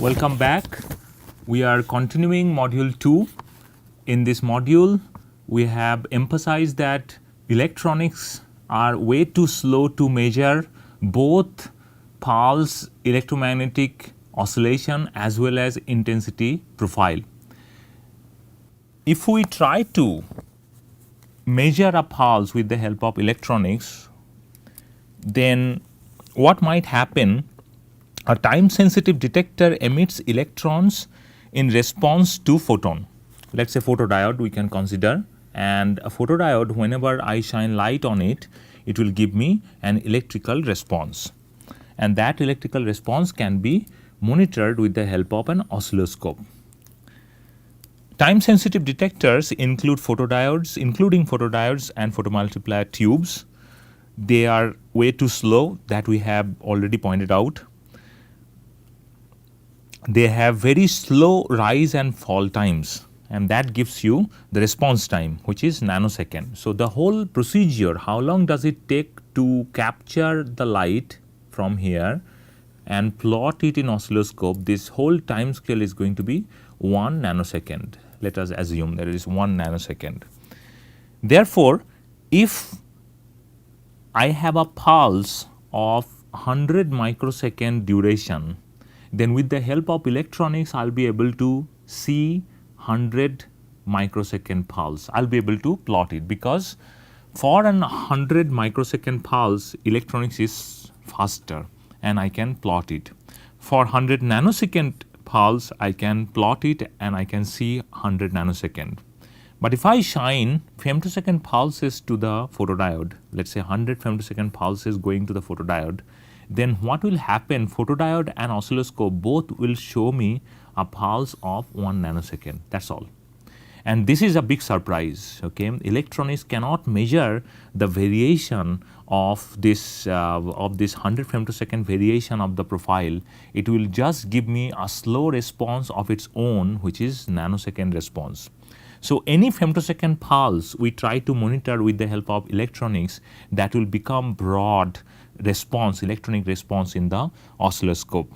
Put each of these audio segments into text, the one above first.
Welcome back. We are continuing module 2. In this module, we have emphasized that electronics are way too slow to measure both pulse electromagnetic oscillation as well as intensity profile. If we try to measure a pulse with the help of electronics, then what might happen? A time sensitive detector emits electrons in response to photon. Let us say photodiode we can consider, and a photodiode, whenever I shine light on it, it will give me an electrical response, and that electrical response can be monitored with the help of an oscilloscope. Time sensitive detectors including photodiodes and photomultiplier tubes. They are way too slow, that we have already pointed out. They have very slow rise and fall times, and that gives you the response time, which is nanosecond. So, the whole procedure, how long does it take to capture the light from here and plot it in oscilloscope, this whole time scale is going to be 1 nanosecond. Let us assume that it is 1 nanosecond. Therefore, if I have a pulse of 100 microsecond duration, then with the help of electronics, I will be able to see 100 microsecond pulse. I will be able to plot it, because for an 100 microsecond pulse, electronics is faster and I can plot it. For 100 nanosecond pulse, I can plot it and I can see 100 nanosecond. But if I shine femtosecond pulses to the photodiode, let us say 100 femtosecond pulses going to the photodiode, then what will happen? Photodiode and oscilloscope both will show me a pulse of 1 nanosecond. That is all. And this is a big surprise. Okay, electronics cannot measure the variation of this 100 femtosecond variation of the profile. It will just give me a slow response of its own, which is nanosecond response. So, any femtosecond pulse we try to monitor with the help of electronics, that will become broad response, electronic response in the oscilloscope.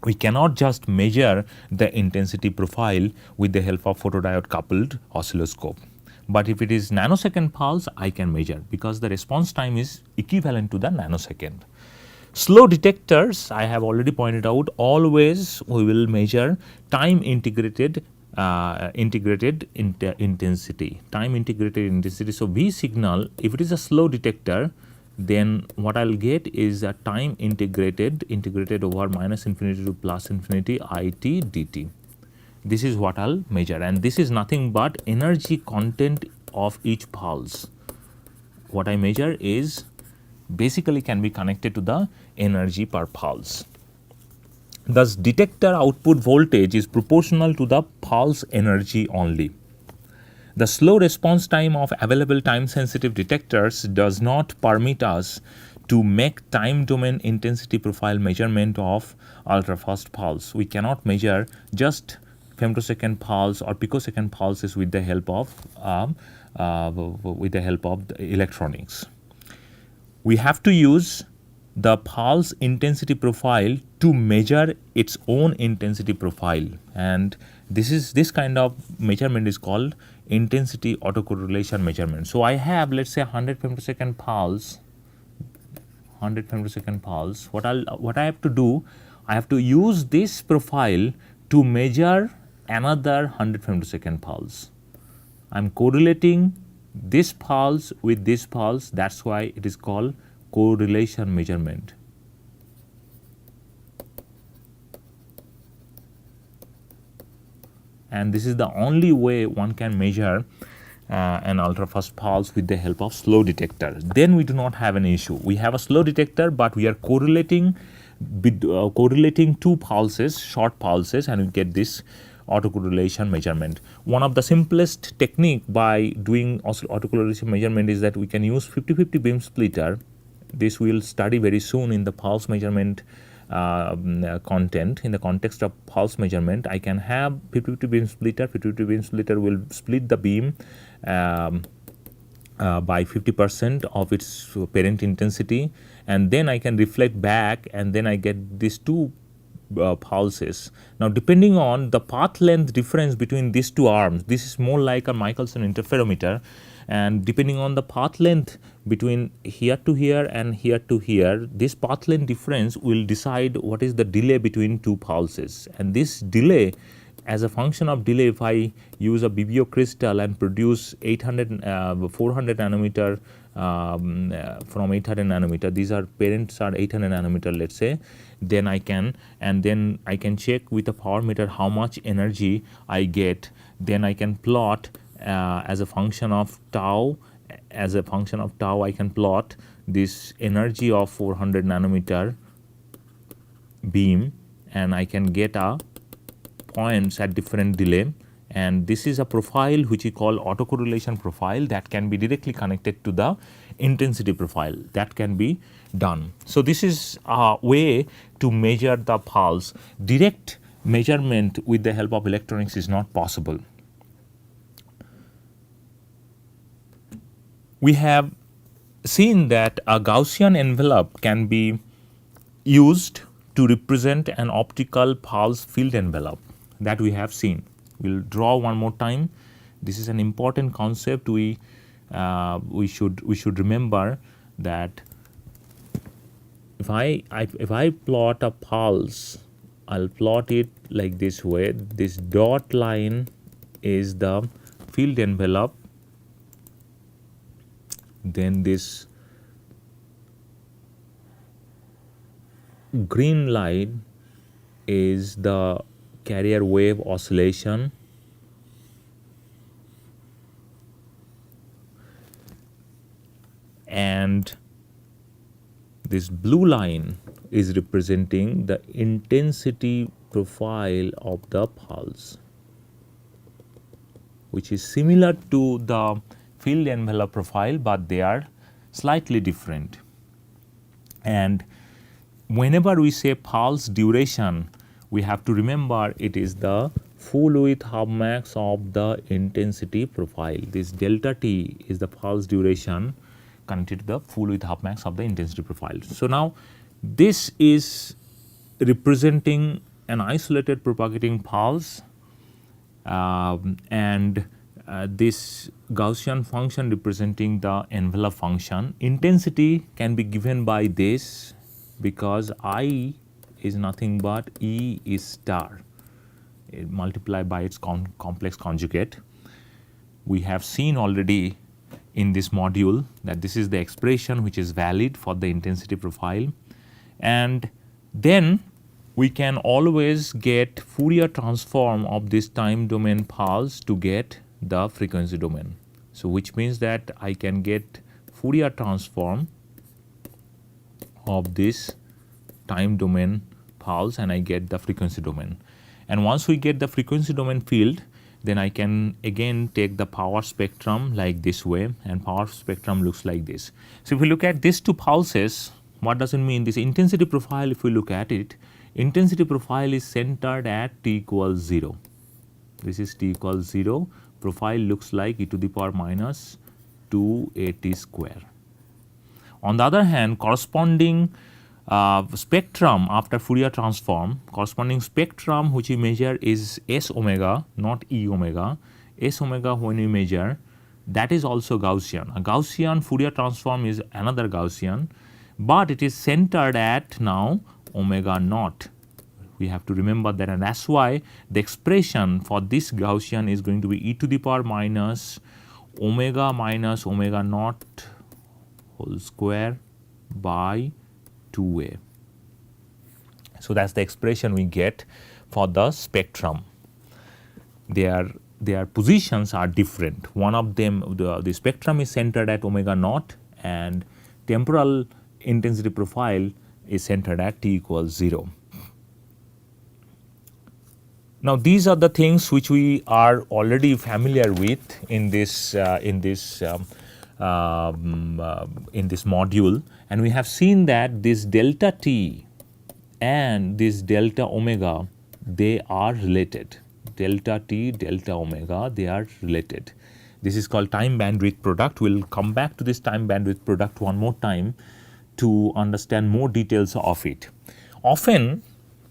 We cannot just measure the intensity profile with the help of photodiode coupled oscilloscope. But if it is nanosecond pulse, I can measure, because the response time is equivalent to the nanosecond. Slow detectors, I have already pointed out, always we will measure time integrated intensity, time integrated intensity. So, V signal, if it is a slow detector, then what I will get is a time integrated over minus infinity to plus infinity IT dt. This is what I will measure, and this is nothing but energy content of each pulse. What I measure is basically can be connected to the energy per pulse. Thus, detector output voltage is proportional to the pulse energy only. The slow response time of available time sensitive detectors does not permit us to make time domain intensity profile measurement of ultrafast pulse. We cannot measure just femtosecond pulse or picosecond pulses with the help of the electronics. We have to use the pulse intensity profile to measure its own intensity profile, and this kind of measurement is called intensity autocorrelation measurement. So, I have, let us say, 100 femtosecond pulse. What I have to do, I have to use this profile to measure another 100 femtosecond pulse. I am correlating this pulse with this pulse. That is why it is called correlation measurement. And this is the only way one can measure an ultrafast pulse with the help of slow detector. Then we do not have an issue. We have a slow detector, but we are correlating two pulses, short pulses, and we get this autocorrelation measurement. One of the simplest technique by doing autocorrelation measurement is that we can use 50-50 beam splitter. This we will study very soon in the pulse measurement content. In the context of pulse measurement, I can have 50-50 beam splitter. 50-50 beam splitter will split the beam by 50% of its parent intensity, and then I can reflect back, and then I get these two pulses. Now, depending on the path length difference between these two arms, this is more like a Michelson interferometer, and depending on the path length between here to here and here to here, this path length difference will decide what is the delay between two pulses. And this delay, as a function of delay, if I use a BBO crystal and produce 400 nanometer from 800 nanometer, these are parents are 800 nanometer, let's say, then I can check with a power meter how much energy I get. Then I can plot as a function of tau. As a function of tau, I can plot this energy of 400 nanometer beam, and I can get a points at different delay. And this is a profile which we call autocorrelation profile that can be directly connected to the intensity profile. That can be done. So, this is a way to measure the pulse. Direct measurement with the help of electronics is not possible. We have seen that a Gaussian envelope can be used to represent an optical pulse field envelope. That we have seen. We will draw one more time. This is an important concept. We should remember that if I plot a pulse, I'll plot it like this way. This dot line is the field envelope. Then this green line is the carrier wave oscillation, and this blue line is representing the intensity profile of the pulse, which is similar to the field envelope profile, but they are slightly different. And whenever we say pulse duration, we have to remember it is the full width half max of the intensity profile. This delta t is the pulse duration connected to the full width half max of the intensity profile. So, now this is representing an isolated propagating pulse, and this Gaussian function representing the envelope function. Intensity can be given by this, because I is nothing but E is star multiplied by its complex conjugate. We have seen already in this module that this is the expression which is valid for the intensity profile, and then we can always get Fourier transform of this time domain pulse to get the frequency domain. So, which means that I can get Fourier transform of this time domain pulse and I get the frequency domain. And once we get the frequency domain field, then I can again take the power spectrum like this way, and power spectrum looks like this. So, if we look at these two pulses, what does it mean? This intensity profile, if we look at it, intensity profile is centered at t equals 0. This is t equals 0. Profile looks like e to the power minus 2at square. On the other hand, corresponding spectrum after Fourier transform, corresponding spectrum which we measure is S omega, not E omega. S omega when we measure, that is also Gaussian. A Gaussian Fourier transform is another Gaussian, but it is centered at now omega naught. We have to remember that, and that is why the expression for this Gaussian is going to be e to the power minus omega naught whole square by 2a. So, that is the expression we get for the spectrum. Their positions are different. One of them, the spectrum is centered at omega naught, and temporal intensity profile is centered at t equals 0. Now, these are the things which we are already familiar with in this module, and we have seen that this delta t and this delta omega, they are related. Delta t, delta omega, they are related. This is called time bandwidth product. We will come back to this time bandwidth product one more time to understand more details of it. Often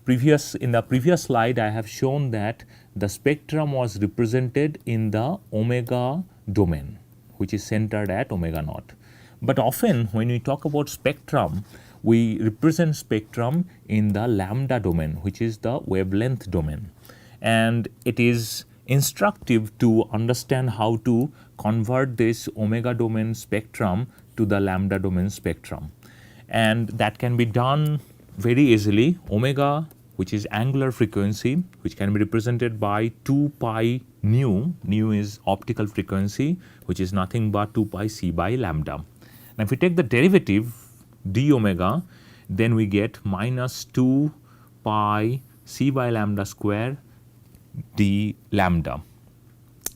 the previous slide I have shown that the spectrum was represented in the omega domain, which is centered at omega naught. But often when we talk about spectrum, we represent spectrum in the lambda domain, which is the wavelength domain. And it is instructive to understand how to convert this omega domain spectrum to the lambda domain spectrum. And that can be done very easily. Omega, which is angular frequency, which can be represented by 2 pi nu. Nu is optical frequency, which is nothing but 2 pi c by lambda. Now, if we take the derivative d omega, then we get minus 2 pi c by lambda square d lambda.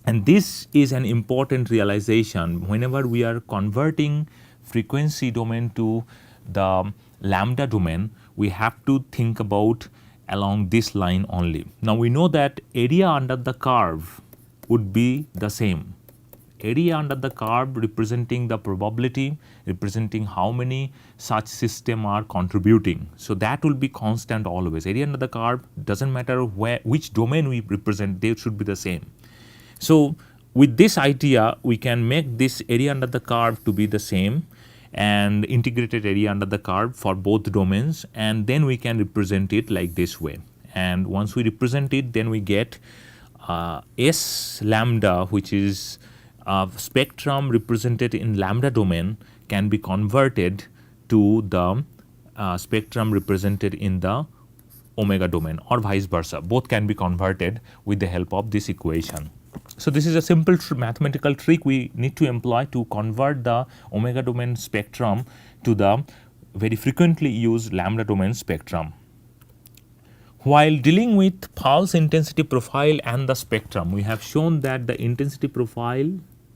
And this is an important realization. Whenever we are converting frequency domain to the lambda domain, we have to think about along this line only. Now, we know that area under the curve would be the same. Area under the curve representing the probability, representing how many such system are contributing. So, that will be constant always. Area under the curve doesn't matter which domain we represent, they should be the same. So, with this idea, we can make this area under the curve to be the same and integrated area under the curve for both domains, and then we can represent it like this way. And once we represent it, then we get S lambda, which is spectrum represented in lambda domain, can be converted to the spectrum represented in the omega domain, or vice versa. Both can be converted with the help of this equation. So, this is a simple mathematical trick we need to employ to convert the omega domain spectrum to the very frequently used lambda domain spectrum. While dealing with pulse intensity profile and the spectrum, we have shown that the intensity profile,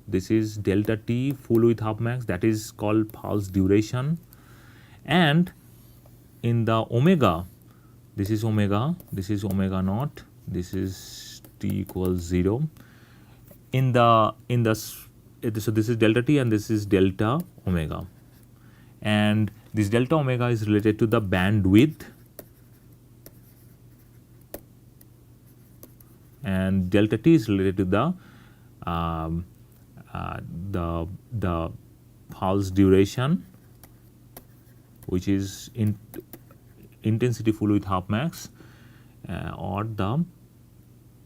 this is delta t full width half max, that is called pulse duration, and in the omega, this is omega naught, this is t equals 0. So this is delta t and this is delta omega, and this delta omega is related to the bandwidth, and delta t is related to the pulse duration, which is intensity full width half max, or the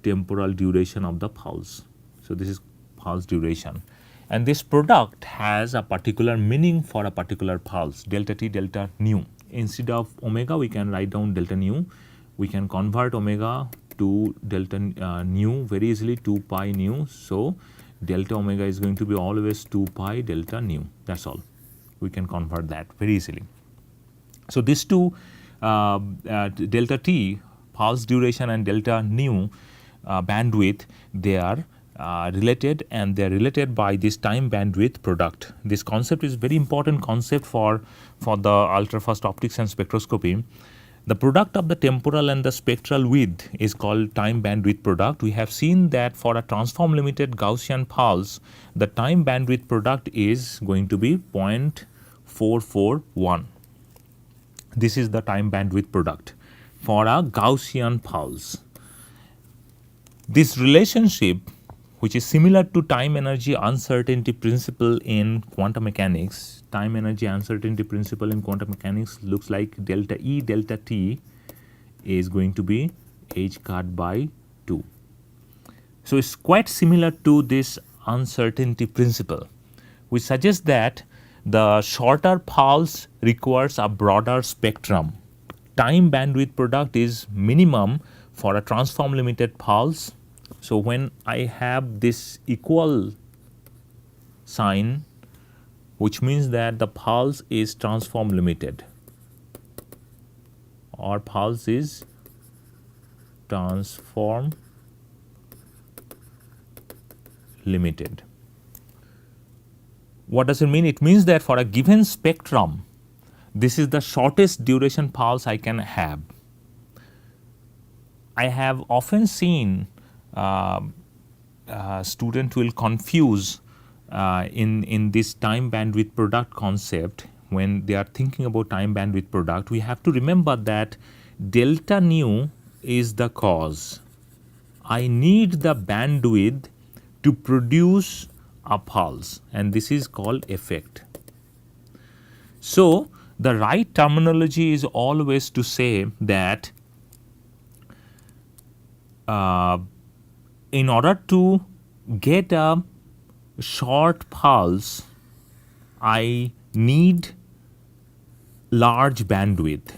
temporal duration of the pulse. So, this is pulse duration, and this product has a particular meaning for a particular pulse, delta t, delta nu. Instead of omega, we can write down delta nu. We can convert omega to delta nu very easily, 2 pi nu. So, delta omega is going to be always 2 pi delta nu. That is all. We can convert that very easily. So, these two delta t, pulse duration, and delta nu bandwidth, they are related, and they are related by this time bandwidth product. This concept is very important concept for the ultrafast optics and spectroscopy. The product of the temporal and the spectral width is called time bandwidth product. We have seen that for a transform limited Gaussian pulse, the time bandwidth product is going to be 0.441. This is the time bandwidth product for a Gaussian pulse. This relationship, which is similar to time energy uncertainty principle in quantum mechanics. Time energy uncertainty principle in quantum mechanics looks like delta E delta t is going to be h cut by 2. So, it is quite similar to this uncertainty principle, which suggests that the shorter pulse requires a broader spectrum. Time bandwidth product is minimum for a transform limited pulse. So, when I have this equal sign, which means that the pulse is transform limited, or pulse is transform limited. What does it mean? It means that for a given spectrum, this is the shortest duration pulse I can have. I have often seen student will confuse in this time bandwidth product concept when they are thinking about time bandwidth product. We have to remember that delta nu is the cause. I need the bandwidth to produce a pulse, and this is called effect. So, the right terminology is always to say that in order to get a short pulse, I need large bandwidth.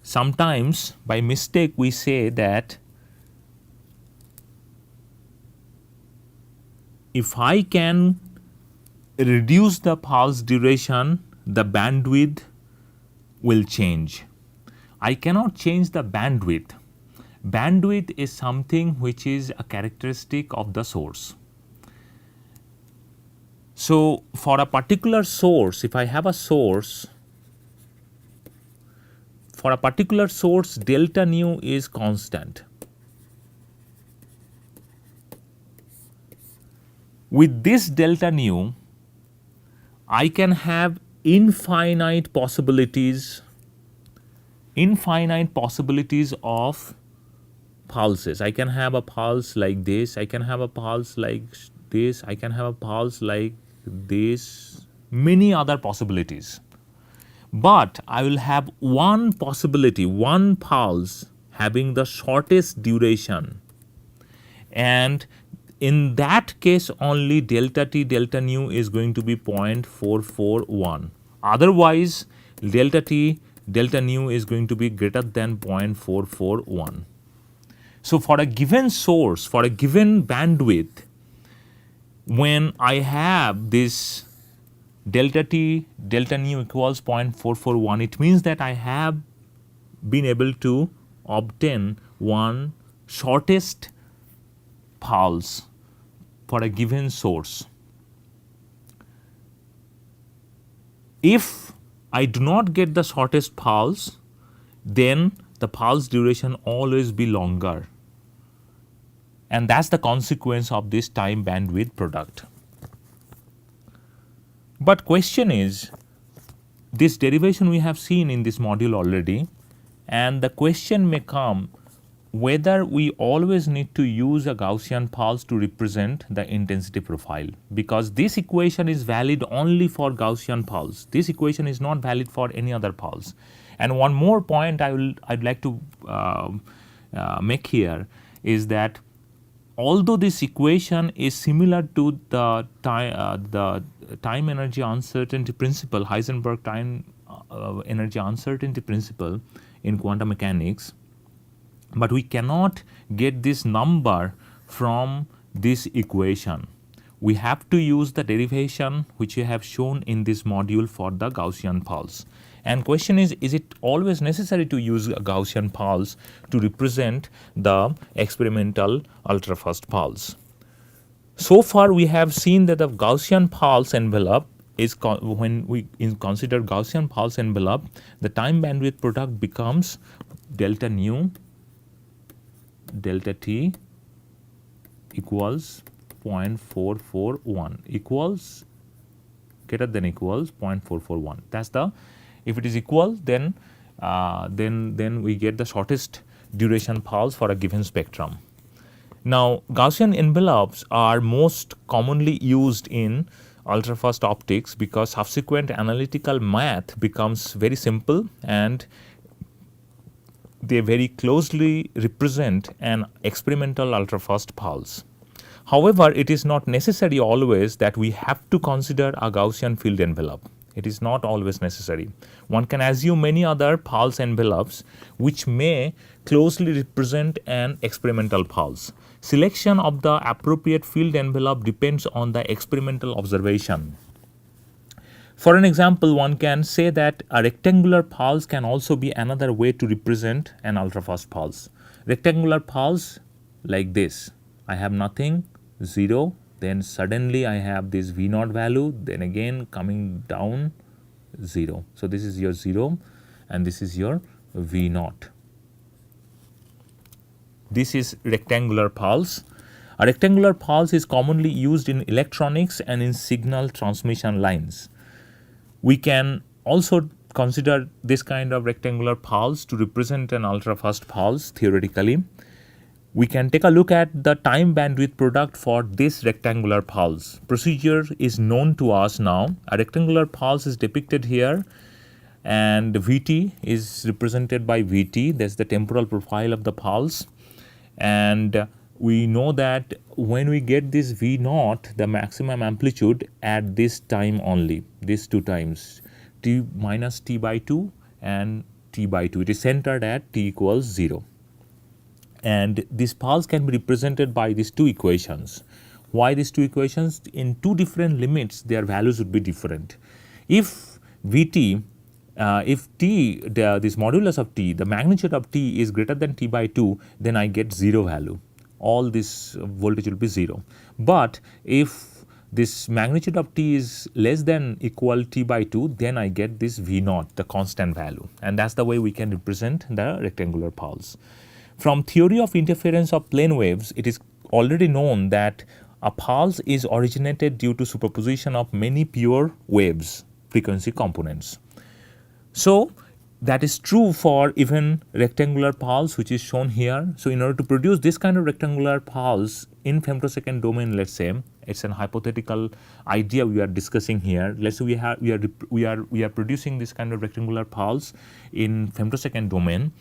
Sometimes by mistake we say that if I can reduce the pulse duration, the bandwidth will change. I cannot change the bandwidth. Bandwidth is something which is a characteristic of the source. So, for a particular source, if I have a source, for a particular source, delta nu is constant. With this delta nu, I can have infinite possibilities of pulses. I can have a pulse like this, I can have a pulse like this, I can have a pulse like this, many other possibilities. But I will have one possibility, one pulse having the shortest duration, and in that case only delta t, delta nu is going to be 0.441. Otherwise, delta t, delta nu is going to be greater than 0.441. So, for a given source, for a given bandwidth, when I have this delta t, delta nu equals 0.441, it means that I have been able to obtain one shortest pulse for a given source. If I do not get the shortest pulse, then the pulse duration always be longer, and that's the consequence of this time bandwidth product. But question is, this derivation we have seen in this module already, and the question may come whether we always need to use a Gaussian pulse to represent the intensity profile, because this equation is valid only for Gaussian pulse. This equation is not valid for any other pulse. And one more point I'd like to make here is that although this equation is similar to the time energy uncertainty principle, Heisenberg time energy uncertainty principle in quantum mechanics, but we cannot get this number from this equation. We have to use the derivation which we have shown in this module for the Gaussian pulse. And question is it always necessary to use a Gaussian pulse to represent the experimental ultrafast pulse? So far we have seen that the Gaussian pulse envelope is, when we consider Gaussian pulse envelope, the time bandwidth product becomes delta nu, delta t equals 0.441 equals greater than equals 0.441. That's the, if it is equal, then we get the shortest duration pulse for a given spectrum. Now, Gaussian envelopes are most commonly used in ultrafast optics because subsequent analytical math becomes very simple and they very closely represent an experimental ultrafast pulse. However, it is not necessary always that we have to consider a Gaussian field envelope. It is not always necessary. One can assume many other pulse envelopes which may closely represent an experimental pulse. Selection of the appropriate field envelope depends on the experimental observation. For an example, one can say that a rectangular pulse can also be another way to represent an ultrafast pulse. Rectangular pulse like this. I have nothing, 0, then suddenly I have this V0 value, then again coming down 0. So, this is your 0 and this is your V0. This is rectangular pulse. A rectangular pulse is commonly used in electronics and in signal transmission lines. We can also consider this kind of rectangular pulse to represent an ultrafast pulse theoretically, we can take a look at the time bandwidth product for this rectangular pulse. Procedure is known to us now. A rectangular pulse is depicted here, and Vt is represented by Vt. That's the temporal profile of the pulse. And we know that when we get this V naught, the maximum amplitude at this time only, these two times, t minus t by 2 and t by 2. It is centered at t equals 0. And this pulse can be represented by these two equations. Why these two equations? In two different limits, their values would be different. If Vt, if t, this modulus of t, the magnitude of t is greater than t by 2, then I get 0 value. All this voltage will be 0. But if this magnitude of t is less than equal t by 2, then I get this V naught, the constant value. And that's the way we can represent the rectangular pulse. From theory of interference of plane waves, it is already known that a pulse is originated due to superposition of many pure waves, frequency components. So that is true for even rectangular pulse, which is shown here. So in order to produce this kind of rectangular pulse in femtosecond domain, let's say, it's an hypothetical idea we are discussing here. Let's say we are producing this kind of rectangular pulse in femtosecond domain.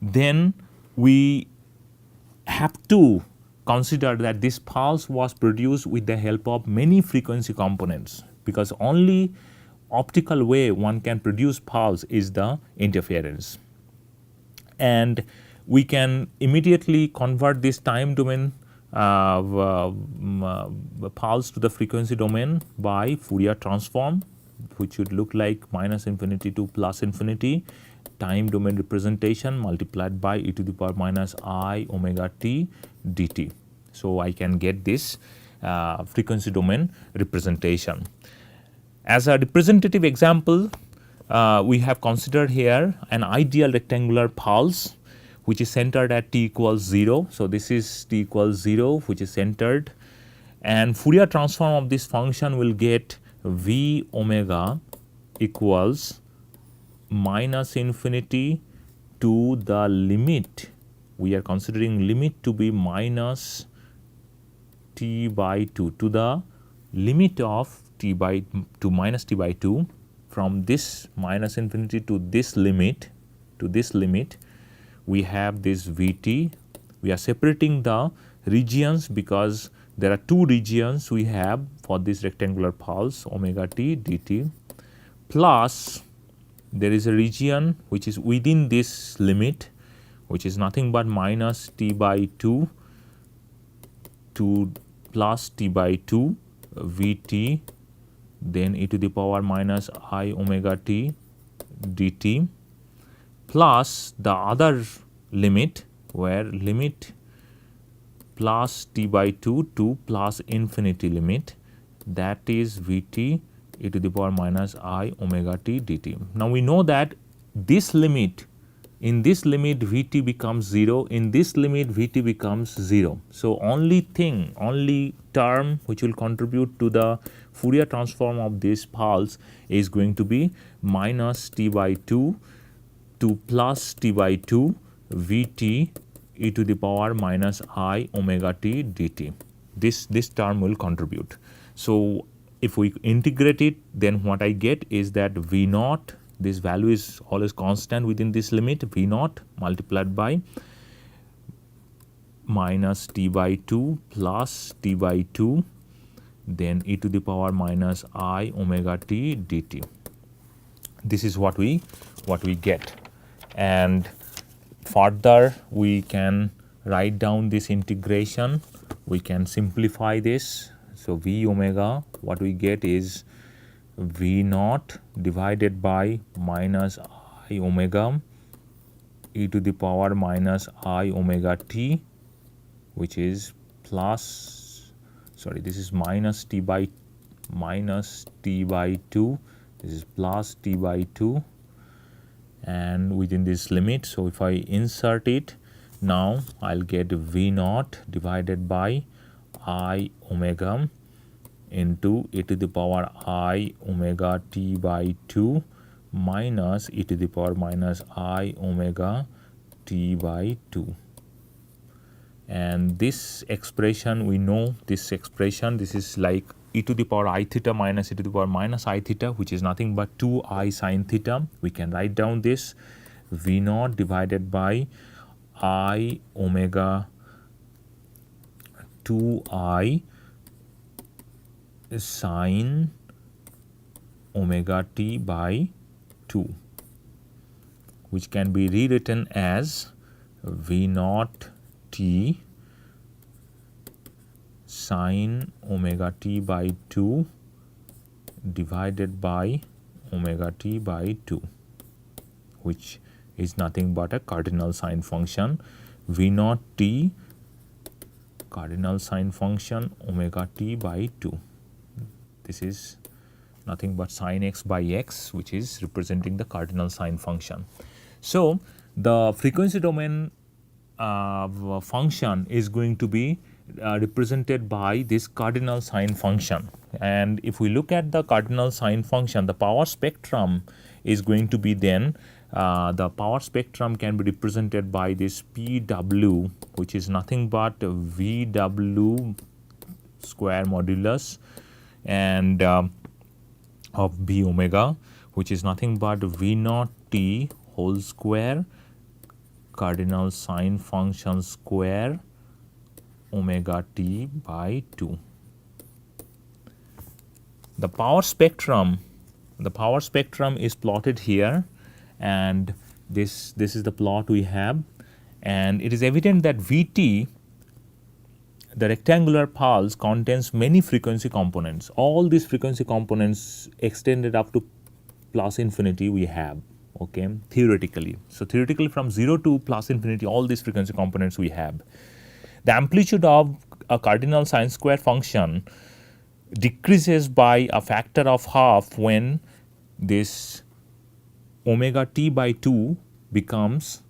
Then we have to consider that this pulse was produced with the help of many frequency components, because only optical way one can produce pulse is the interference. And we can immediately convert this time domain pulse to the frequency domain by Fourier transform, which would look like minus infinity to plus infinity time domain representation multiplied by e to the power minus I omega t dt. So I can get this frequency domain representation. As a representative example, we have considered here an ideal rectangular pulse which is centered at t equals 0. So this is t equals 0, which is centered, and Fourier transform of this function will get V omega equals minus infinity to the limit. We are considering limit to be minus t by 2 to the limit of t by to minus t by 2. From this minus infinity to this limit, we have this Vt. We are separating the regions because there are two regions we have for this rectangular pulse, omega t dt, plus there is a region which is within this limit, which is nothing but minus t by 2 to plus t by 2 Vt, then e to the power minus I omega t dt, plus the other limit, where limit plus t by 2 to plus infinity limit, that is Vt e to the power minus I omega t dt. Now we know that this limit, in this limit Vt becomes 0, in this limit Vt becomes 0. So only term which will contribute to the Fourier transform of this pulse is going to be minus t by 2 to plus t by 2 Vt e to the power minus I omega t dt. This term will contribute. So if we integrate it, then what I get is that V naught, this value is always constant within this limit, V naught multiplied by minus t by 2 plus t by 2, then e to the power minus I omega t dt. This is what we get. And further we can write down this integration, we can simplify this. So V omega, what we get is V naught divided by minus I omega e to the power minus I omega t, which is plus, sorry, this is minus t by 2, this is plus t by 2, and within this limit. So if I insert it now, I'll get V naught divided by I omega into e to the power I omega t by 2 minus e to the power minus I omega t by 2. And this expression, we know this expression, this is like e to the power I theta minus e to the power minus I theta, which is nothing but 2I sin theta. We can write down this V naught divided by I omega 2I sin omega t by 2, which can be rewritten as V naught t sin omega t by 2 divided by omega t by 2, which is nothing but a cardinal sine function V naught t cardinal sine function omega t by 2. This is nothing but sin x by x, which is representing the cardinal sine function. So, the frequency domain function is going to be represented by this cardinal sine function. And if we look at the cardinal sine function, the power spectrum is going to be then the power spectrum can be represented by this PW, which is nothing but VW square modulus and of B omega, which is nothing but V naught t whole square cardinal sine function square omega t by 2. The power spectrum is plotted here, and this is the plot we have, and it is evident that Vt, the rectangular pulse, contains many frequency components. All these frequency components extended up to plus infinity we have, okay, theoretically. So, theoretically from 0 to plus infinity, all these frequency components we have. The amplitude of a cardinal sine square function decreases by a factor of half when this omega t by 2 becomes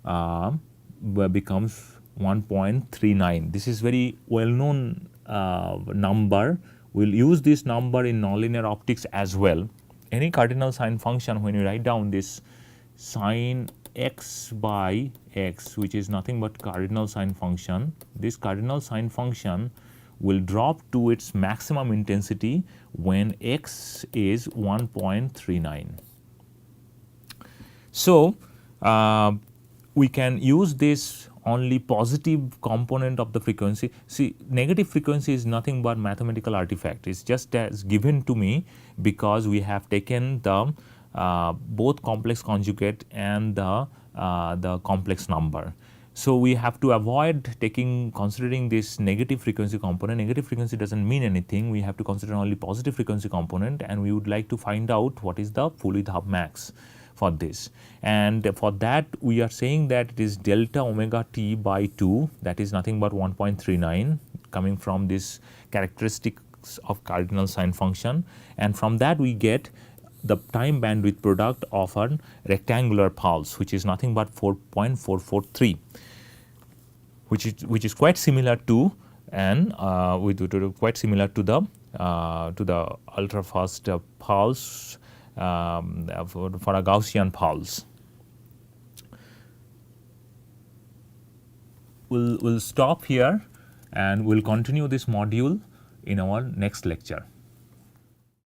1.39. This is very well known number. We will use this number in nonlinear optics as well. Any cardinal sine function, when you write down this sine x by x, which is nothing but cardinal sine function, this cardinal sine function will drop to its maximum intensity when x is 1.39. So, we can use this only positive component of the frequency. See, negative frequency is nothing but mathematical artifact. It is just as given to me because we have taken the both complex conjugate and the complex number. So, we have to avoid considering this negative frequency component. Negative frequency does not mean anything. We have to consider only positive frequency component, and we would like to find out what is the full width half max for this. And for that, we are saying that it is delta omega t by 2, that is nothing but 1.39, coming from this characteristics of cardinal sine function, and from that we get the time bandwidth product of a rectangular pulse, which is nothing but 4.443, which is quite similar to quite similar to the ultrafast pulse for a Gaussian pulse. We'll stop here and we'll continue this module in our next lecture.